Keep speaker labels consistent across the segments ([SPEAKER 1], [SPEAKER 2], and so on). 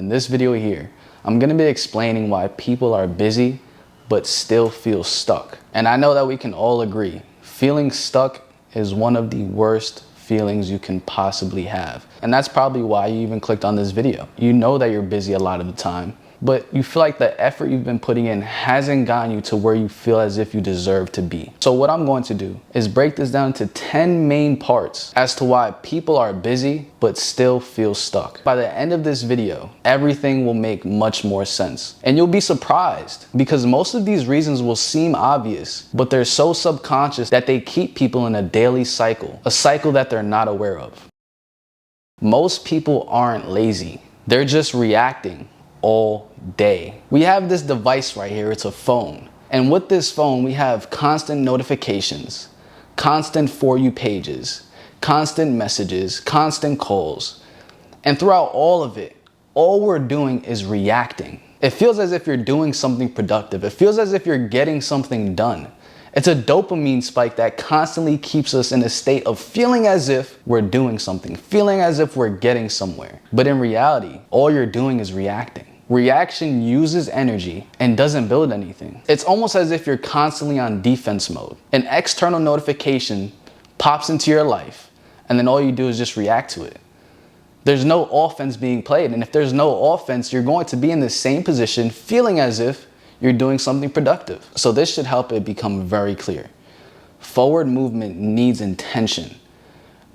[SPEAKER 1] in this video here, I'm gonna be explaining why people are busy but still feel stuck. And I know that we can all agree, feeling stuck is one of the worst feelings you can possibly have. And that's probably why you even clicked on this video. You know that you're busy a lot of the time, but you feel like the effort you've been putting in hasn't gotten you to where you feel as if you deserve to be. So what I'm going to do is break this down to 10 main parts as to why people are busy but still feel stuck. By the end of this video, everything will make much more sense. And you'll be surprised because most of these reasons will seem obvious, but they're so subconscious that they keep people in a daily cycle, a cycle that they're not aware of. Most people aren't lazy. They're just reacting all day. We have this device right here, it's a phone. And with this phone, we have constant notifications, constant For You pages, constant messages, constant calls. And throughout all of it, all we're doing is reacting. It feels as if you're doing something productive. It feels as if you're getting something done. It's a dopamine spike that constantly keeps us in a state of feeling as if we're doing something, feeling as if we're getting somewhere. But in reality, all you're doing is reacting. Reaction uses energy and doesn't build anything. It's almost as if you're constantly on defense mode. An external notification pops into your life, and then all you do is just react to it. There's no offense being played, and if there's no offense, you're going to be in the same position feeling as if you're doing something productive. So this should help it become very clear. Forward movement needs intention,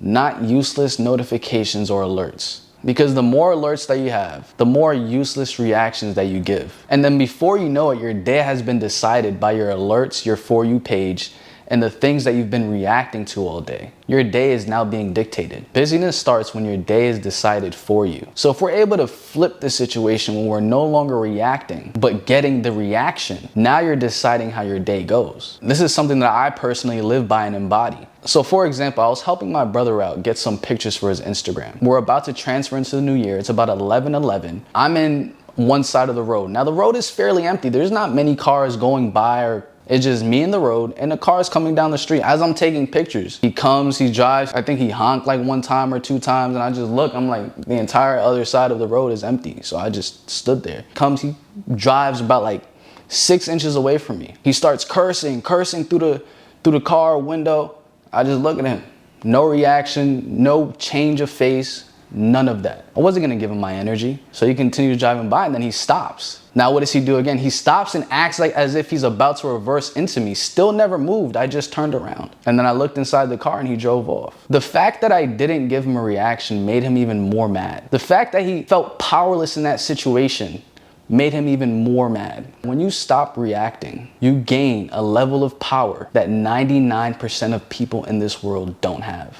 [SPEAKER 1] not useless notifications or alerts. Because the more alerts that you have, the more useless reactions that you give. And then before you know it, your day has been decided by your alerts, your For You page, and the things that you've been reacting to all day. Your day is now being dictated. Busyness starts when your day is decided for you. So if we're able to flip the situation when we're no longer reacting, but getting the reaction, now you're deciding how your day goes. This is something that I personally live by and embody. So for example, I was helping my brother out get some pictures for his Instagram. We're about to transfer into the new year. It's about 11:11. I'm in one side of the road. Now the road is fairly empty. There's not many cars going by, or it's just me and the road, and the car's coming down the street as I'm taking pictures. He comes, he drives. I think he honked like one time or two times, and I just look, I'm like, the entire other side of the road is empty. So I just stood there. He drives about like 6 inches away from me. He starts cursing through the car window. I just look at him. No reaction, no change of face, none of that. I wasn't gonna give him my energy. So he continues driving by, and then he stops. Now what does he do again? He stops and acts like as if he's about to reverse into me. Still never moved. I just turned around. And then I looked inside the car and he drove off. The fact that I didn't give him a reaction made him even more mad. The fact that he felt powerless in that situation made him even more mad. When you stop reacting, you gain a level of power that 99% of people in this world don't have.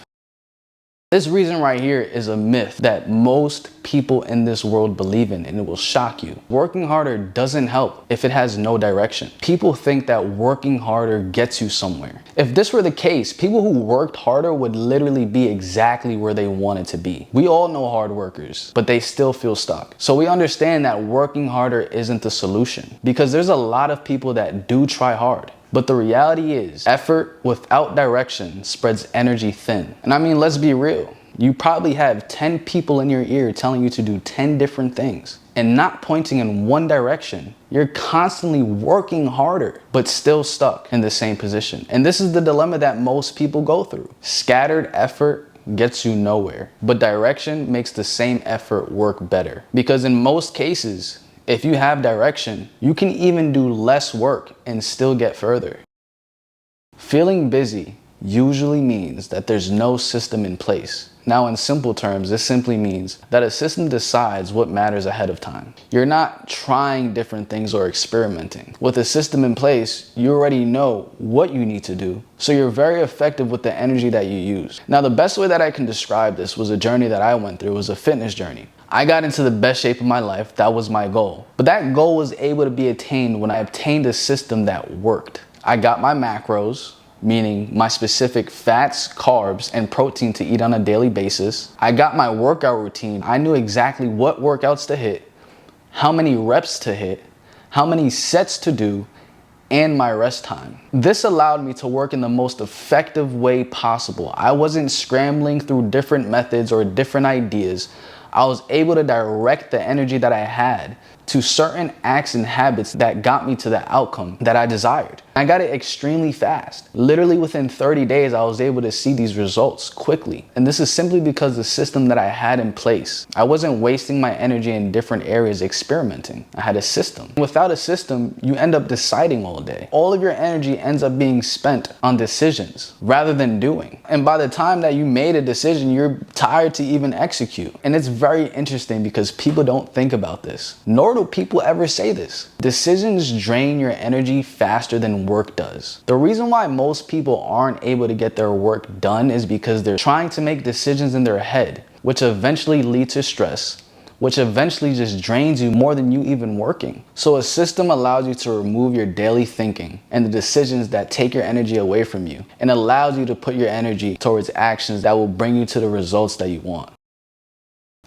[SPEAKER 1] This reason right here is a myth that most people in this world believe in, and it will shock you. Working harder doesn't help if it has no direction. People think that working harder gets you somewhere. If this were the case, people who worked harder would literally be exactly where they wanted to be. We all know hard workers, but they still feel stuck. So we understand that working harder isn't the solution, because there's a lot of people that do try hard. But the reality is, effort without direction spreads energy thin. And I mean, let's be real. You probably have 10 people in your ear telling you to do 10 different things and not pointing in one direction. You're constantly working harder, but still stuck in the same position. And this is the dilemma that most people go through. Scattered effort gets you nowhere, but direction makes the same effort work better. Because in most cases, if you have direction, you can even do less work and still get further. Feeling busy usually means that there's no system in place. Now, in simple terms, this simply means that a system decides what matters ahead of time. You're not trying different things or experimenting. With a system in place, you already know what you need to do, so you're very effective with the energy that you use. Now, the best way that I can describe this was a journey that I went through. It was a fitness journey. I got into the best shape of my life. That was my goal. But that goal was able to be attained when I obtained a system that worked. I got my macros, meaning my specific fats, carbs, and protein to eat on a daily basis. I got my workout routine. I knew exactly what workouts to hit, how many reps to hit, how many sets to do, and my rest time. This allowed me to work in the most effective way possible. I wasn't scrambling through different methods or different ideas. I was able to direct the energy that I had to certain acts and habits that got me to the outcome that I desired. I got it extremely fast. Literally within 30 days, I was able to see these results quickly. And this is simply because the system that I had in place. I wasn't wasting my energy in different areas experimenting. I had a system. Without a system, you end up deciding all day. All of your energy ends up being spent on decisions rather than doing. And by the time that you made a decision, you're tired to even execute. And it's very interesting because people don't think about this, nor do people ever say this. Decisions drain your energy faster than work does. The reason why most people aren't able to get their work done is because they're trying to make decisions in their head, which eventually lead to stress, which eventually just drains you more than you even working. So a system allows you to remove your daily thinking and the decisions that take your energy away from you, and allows you to put your energy towards actions that will bring you to the results that you want.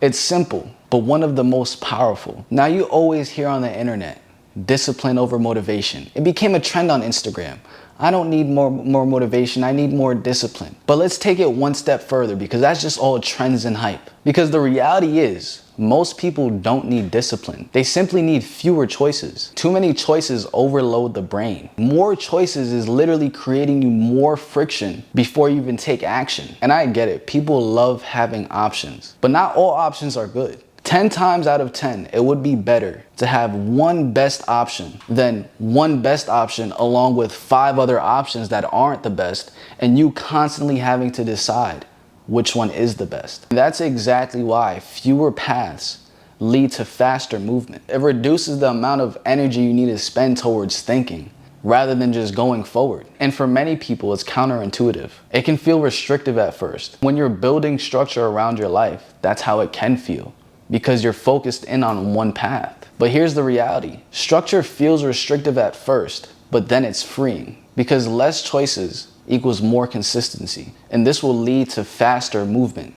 [SPEAKER 1] It's simple, but one of the most powerful. Now, you always hear on the internet, discipline over motivation. It became a trend on Instagram. I don't need more motivation, I need more discipline. But let's take it one step further, because that's just all trends and hype. Because the reality is, most people don't need discipline. They simply need fewer choices. Too many choices overload the brain. More choices is literally creating you more friction before you even take action. And I get it, people love having options, but not all options are good. 10 times out of 10, it would be better to have one best option than one best option along with 5 other options that aren't the best, and you constantly having to decide which one is the best. That's exactly why fewer paths lead to faster movement. It reduces the amount of energy you need to spend towards thinking rather than just going forward. And for many people, it's counterintuitive. It can feel restrictive at first. When you're building structure around your life, that's how it can feel, because you're focused in on one path. But here's the reality. Structure feels restrictive at first, but then it's freeing, because less choices equals more consistency, and this will lead to faster movement.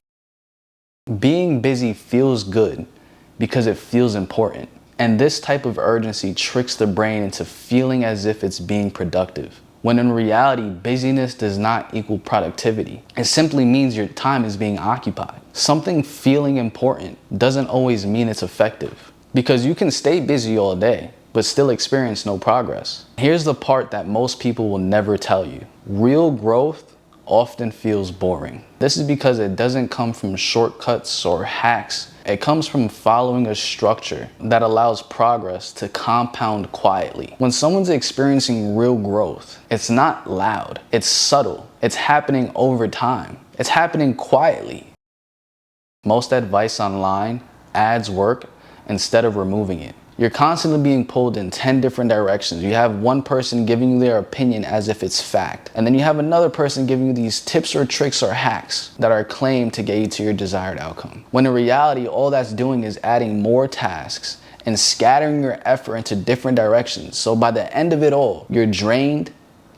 [SPEAKER 1] Being busy feels good because it feels important, and this type of urgency tricks the brain into feeling as if it's being productive, when in reality, busyness does not equal productivity. It simply means your time is being occupied. Something feeling important doesn't always mean it's effective, because you can stay busy all day but still experience no progress. Here's the part that most people will never tell you. Real growth often feels boring. This is because it doesn't come from shortcuts or hacks. It comes from following a structure that allows progress to compound quietly. When someone's experiencing real growth, it's not loud, it's subtle. It's happening over time. It's happening quietly. Most advice online adds work instead of removing it. You're constantly being pulled in 10 different directions. You have one person giving you their opinion as if it's fact, and then you have another person giving you these tips or tricks or hacks that are claimed to get you to your desired outcome. When in reality, all that's doing is adding more tasks and scattering your effort into different directions. So by the end of it all, you're drained,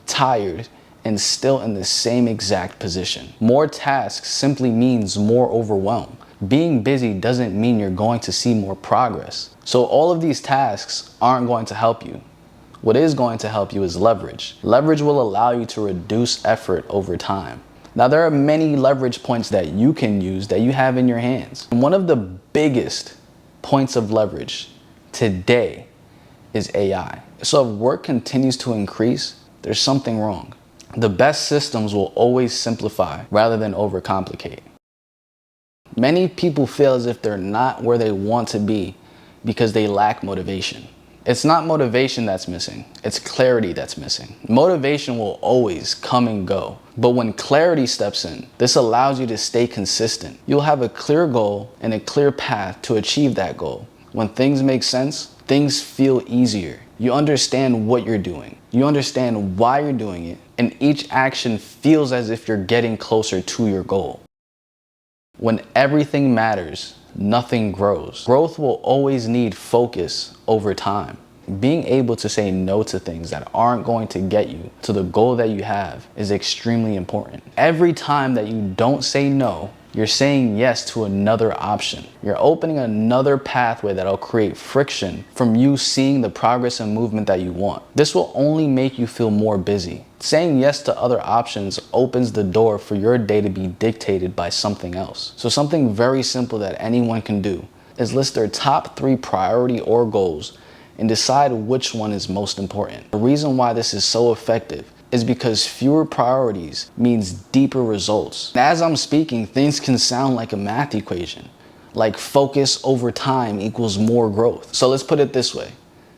[SPEAKER 1] tired, and still in the same exact position. More tasks simply means more overwhelm. Being busy doesn't mean you're going to see more progress. So all of these tasks aren't going to help you. What is going to help you is leverage. Leverage will allow you to reduce effort over time. Now, there are many leverage points that you can use that you have in your hands. And one of the biggest points of leverage today is AI. So if work continues to increase, there's something wrong. The best systems will always simplify rather than overcomplicate. Many people feel as if they're not where they want to be because they lack motivation. It's not motivation that's missing, it's clarity that's missing. Motivation will always come and go, but when clarity steps in, this allows you to stay consistent. You'll have a clear goal and a clear path to achieve that goal. When things make sense, things feel easier. You understand what you're doing. You understand why you're doing it, and each action feels as if you're getting closer to your goal. When everything matters, nothing grows. Growth will always need focus over time. Being able to say no to things that aren't going to get you to the goal that you have is extremely important. Every time that you don't say no, you're saying yes to another option. You're opening another pathway that'll create friction from you seeing the progress and movement that you want. This will only make you feel more busy. Saying yes to other options opens the door for your day to be dictated by something else. So something very simple that anyone can do is list their top 3 priority or goals and decide which one is most important. The reason why this is so effective is because fewer priorities means deeper results. And as I'm speaking, things can sound like a math equation, like focus over time equals more growth. So let's put it this way.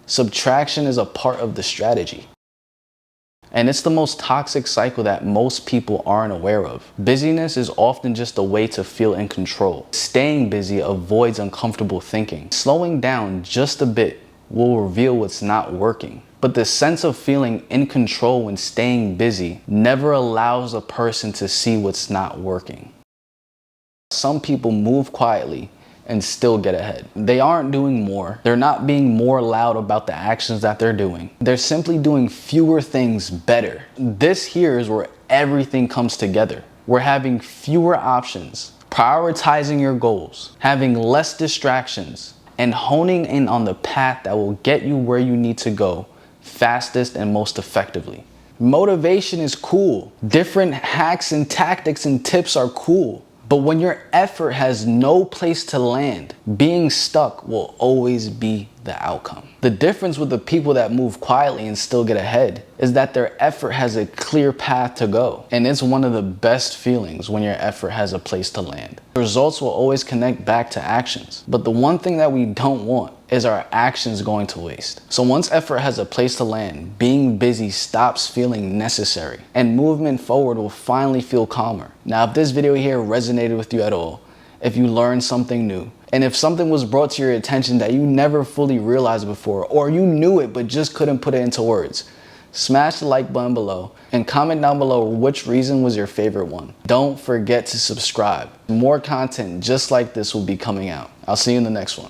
[SPEAKER 1] Subtraction is a part of the strategy. And it's the most toxic cycle that most people aren't aware of. Busyness is often just a way to feel in control. Staying busy avoids uncomfortable thinking. Slowing down just a bit will reveal what's not working. But the sense of feeling in control when staying busy never allows a person to see what's not working. Some people move quietly and still get ahead. They aren't doing more. They're not being more loud about the actions that they're doing. They're simply doing fewer things better. This here is where everything comes together. We're having fewer options, prioritizing your goals, having less distractions, and honing in on the path that will get you where you need to go fastest and most effectively. Motivation is cool. Different hacks and tactics and tips are cool. But when your effort has no place to land, being stuck will always be the outcome. The difference with the people that move quietly and still get ahead is that their effort has a clear path to go. And it's one of the best feelings when your effort has a place to land. Results will always connect back to actions. But the one thing that we don't want is our actions going to waste. So once effort has a place to land, being busy stops feeling necessary and movement forward will finally feel calmer. Now, if this video here resonated with you at all, if you learned something new, and if something was brought to your attention that you never fully realized before, or you knew it but just couldn't put it into words, smash the like button below and comment down below which reason was your favorite one. Don't forget to subscribe. More content just like this will be coming out. I'll see you in the next one.